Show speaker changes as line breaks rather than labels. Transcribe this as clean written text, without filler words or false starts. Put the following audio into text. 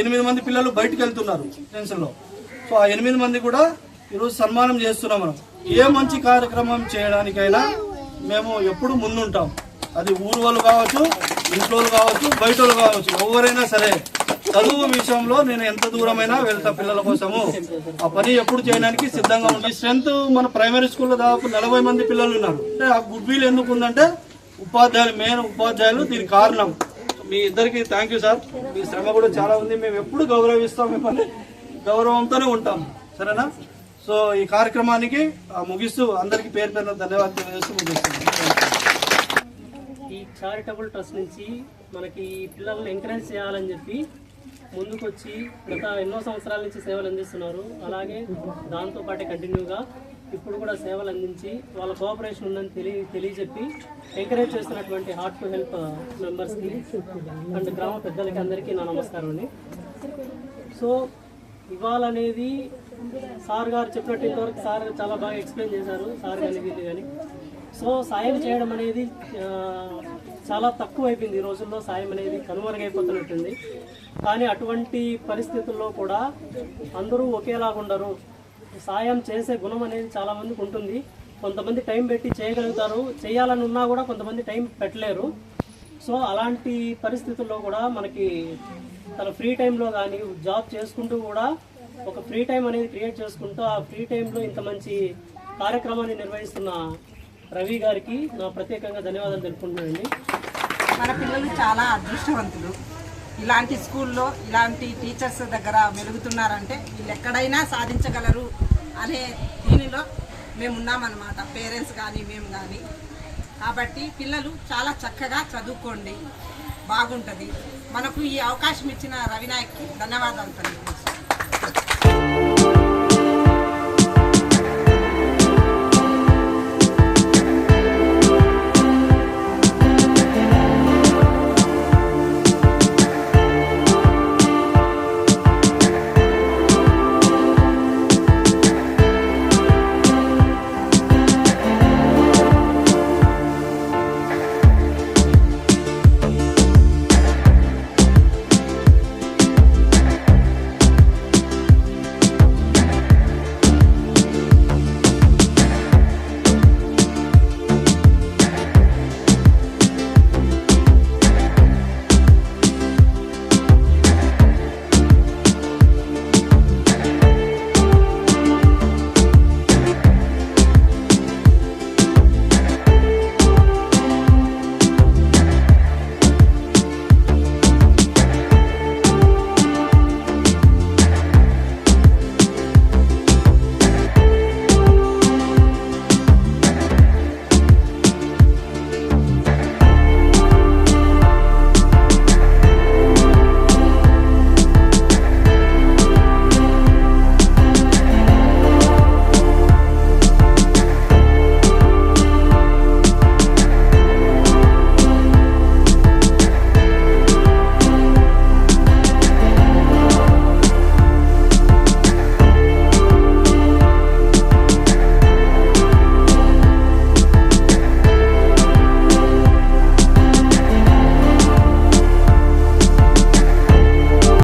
8 మంది పిల్లలు బయటకు వెళ్తున్నారు టెన్షన్లో. సో ఆ 8 మంది కూడా ఈరోజు సన్మానం చేస్తున్నాం. మనం ఏ మంచి కార్యక్రమం చేయడానికైనా మేము ఎప్పుడు ముందుంటాం. అది ఊరు వాళ్ళు కావచ్చు, ఇంట్లో కావచ్చు, బయట వాళ్ళు కావచ్చు, ఎవరైనా సరే చదువు విషయంలో నేను ఎంత దూరమైనా వెళ్తా. పిల్లల కోసము ఆ పని ఎప్పుడు చేయడానికి సిద్ధంగా ఉంది. స్ట్రెంత్ మన ప్రైమరీ స్కూల్లో దాదాపు 40 మంది పిల్లలు ఉన్నారు. అంటే ఆ గుడ్ విల్ ఎందుకు ఉందంటే ఉపాధ్యాయులు, మెయిన్ ఉపాధ్యాయులు దీనికి కారణం. మీ ఇద్దరికి థ్యాంక్ యూ సార్. మీ శ్రమ కూడా చాలా ఉంది. మేము ఎప్పుడు గౌరవిస్తాం, మిమ్మల్ని గౌరవంతోనే ఉంటాం. సరేనా? సో ఈ కార్యక్రమానికి ముగిస్తూ అందరికీ పేరు పేరున ధన్యవాదాలు తెలియజేస్తూ ముగిస్తున్నాం.
ఈ చారిటబుల్ ట్రస్ట్ నుంచి మనకి పిల్లల్ని ఎంకరేజ్ చేయాలని చెప్పి ముందుకొచ్చి గత ఎన్నో సంవత్సరాల నుంచి సేవలు అందిస్తున్నారు. అలాగే దాంతోపాటే కంటిన్యూగా ఇప్పుడు కూడా సేవలు అందించి వాళ్ళ కోఆపరేషన్ ఉందని తెలియజెప్పి ఎంకరేజ్ చేస్తున్నటువంటి హార్ట్ టు హెల్ప్ మెంబర్స్కి అండ్ గ్రామ పెద్దలకి అందరికీ నా నమస్కారం అండి. సో ఇవాళ అనేది సార్ గారు చెప్పినట్టు ఇంతవరకు సార్ చాలా బాగా ఎక్స్ప్లెయిన్ చేశారు, సార్ కానీ వీళ్ళు కానీ. సో సాయం చేయడం అనేది చాలా తక్కువ అయిపోయింది. ఈ రోజుల్లో సాయం అనేది కనుమరుగైపోతున్నట్టుంది. కానీ అటువంటి పరిస్థితుల్లో కూడా అందరూ ఒకేలాగా ఉండరు. సాయం చేసే గుణం అనేది చాలామందికి ఉంటుంది. కొంతమంది టైం పెట్టి చేయగలుగుతారు, చేయాలని ఉన్నా కూడా కొంతమంది టైం పెట్టలేరు. సో అలాంటి పరిస్థితుల్లో కూడా మనకి తన ఫ్రీ టైంలో కానీ జాబ్ చేసుకుంటూ కూడా ఒక ఫ్రీ టైం అనేది క్రియేట్ చేసుకుంటూ ఆ ఫ్రీ టైంలో ఇంత మంచి కార్యక్రమాన్ని నిర్వహిస్తున్న రవి గారికి నా ప్రత్యేకంగా ధన్యవాదాలు తెలుపుకుంటున్నానండి.
మన పిల్లలు చాలా అదృష్టవంతులు. ఇలాంటి స్కూల్లో ఇలాంటి టీచర్స్ దగ్గర మెలుగుతున్నారంటే వీళ్ళు ఎక్కడైనా సాధించగలరు అనే దీనిలో మేమున్నామన్నమాట, పేరెంట్స్ కానీ మేము కానీ. కాబట్టి పిల్లలు చాలా చక్కగా చదువుకోండి, బాగుంటుంది. మనకు ఈ అవకాశం ఇచ్చిన రవినాయక్కి ధన్యవాదాలు తెలియజేస్తున్నాను.